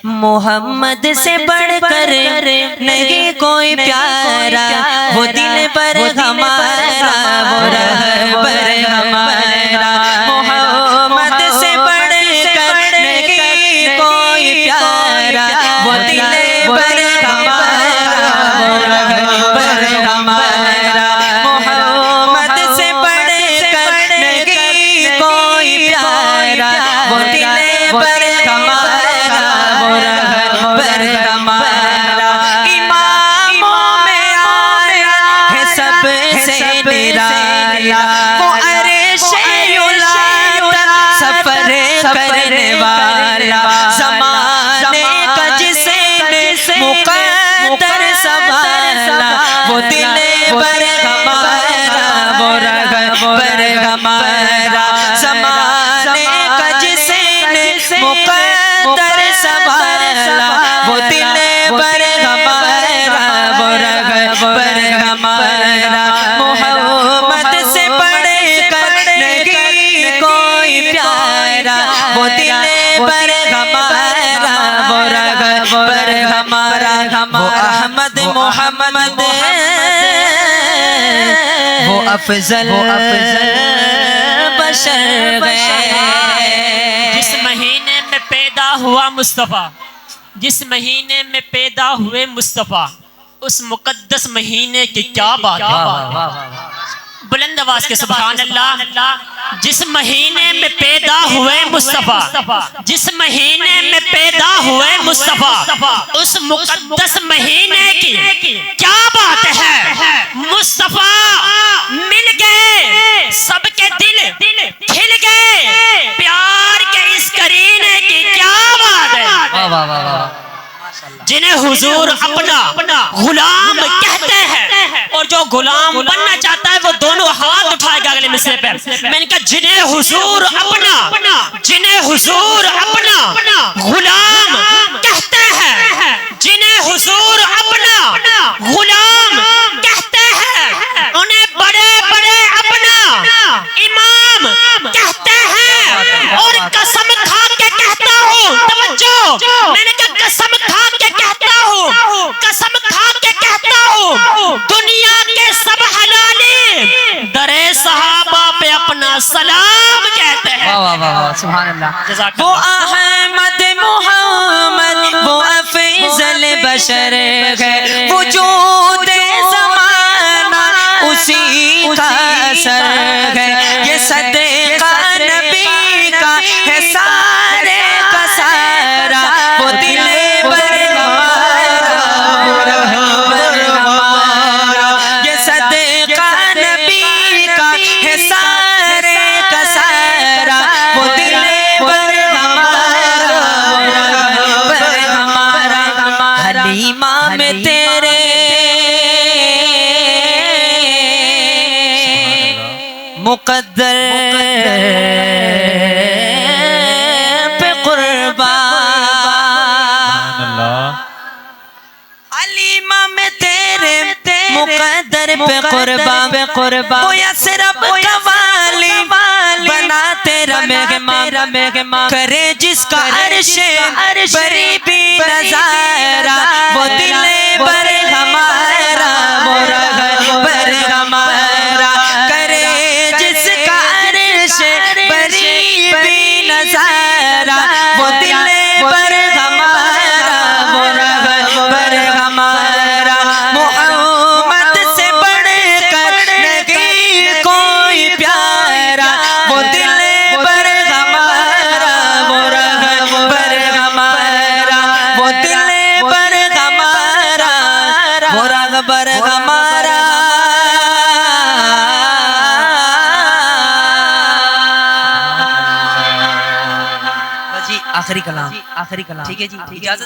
محمد سے بڑھ کر نہیں کوئی پیارا، وہ دل پر ہمارا، وہ رہبر ہمارا۔ محمد سے بڑھ کر نہیں کوئی پیارا، وہ دل پر ہمارا، وہ رہبر ہمارا۔ محمد سے بڑھ کر نہیں کوئی پیارا، وہ دل پر ہمارا، وہ رہبر ہمارا۔ اماموں میں آیا ہے سب سے نرالا، وہ عرش اعلیٰ تک سفر کرنے والا، زمانے کا جسے مقدر سنبھالا، وہ دل پر ہمارا، وہ رہبر ہمارا۔ زمانے کا جسے مقدر سنبھالا، وہ دل پر ہمارا، وہ رہبر ہمارا۔ محمد سے بڑھ کر نہیں کوئی پیارا، وہ دل پر ہمارا، وہ رہبر ہمارا۔ وہ احمد محمد وہ افضل بشر ہے۔ جس مہینے میں پیدا ہوا مصطفیٰ، جس مہینے میں پیدا ہوئے مصطفیٰ، اس مقدس مہینے کی کیا بات ہے؟ بلند آواز کے سبحان اللہ۔ جس مہینے میں پیدا ہوئے مصطفیٰ، جس مہینے میں پیدا ہوئے مصطفیٰ، اس مقدس مہینے کی کیا بات ہے؟ مصطفیٰ مل گئے، سب کے دل کھل گئے، پیار کے اس کرینے کی کیا بات ہے؟ جنہیں حضور اپنا غلام کہتے ہیں، اور جو غلام بننا چاہتا ہے وہ دونوں ہاتھ اٹھائے گا اگلے مصرے پہ۔ میں نے کہا جنہیں حضور اپنا غلام کہتے ہیں، جنہیں حضور اپنا غلام کہتے ہیں، انہیں بڑے بڑے اپنا امام کہتے ہیں۔ اور قسم کھا کے کہتا ہوں، توجہ، میں نے کہا قسم کھا کے کہتا ہوں، قسم کھا کے کہتا ہوں، دنیا کے سب حلالی درے صحابہ پہ اپنا سلام کہتے ہیں۔ سبحان اللہ۔ وہ احمد محمد وہ افضل بشر ہے، وجود زمانہ اسی کا اثر ہے، یہ صدقہ نبی کا ہے سارے کا سارا، وہ دل پر ہمارا، وہ رہبر ہمارا۔ یہ صدقہ نبی کا ہے سارے کا سارا، وہ دل پر ہمارا، وہ رہبر ہمارا۔ حلیمہ میں تیرے مقدر پہ قربان، حلیمہ میں تیرے مقدر پہ قربان، وہ یسرب کا والی بنا تیرا مہمان، کرے جس کا عرش بری بھی نظارہ، وہ دل پر ہمارا، وہ رہبر ہمارا۔ کرے جس کا عرش بری بھی نظارہ، وہ دل پر ہمارا، وہ رہبر ہمارا۔ محمد سے بڑھ کر نہیں کوئی پیارا، وہ دل پر ہمارا، وہ رہبر ہمارا۔ وہ دل پر ہمارا، وہ رہبر ہمارا۔ جی آخری کلام ٹھیک ہے جی، اجازت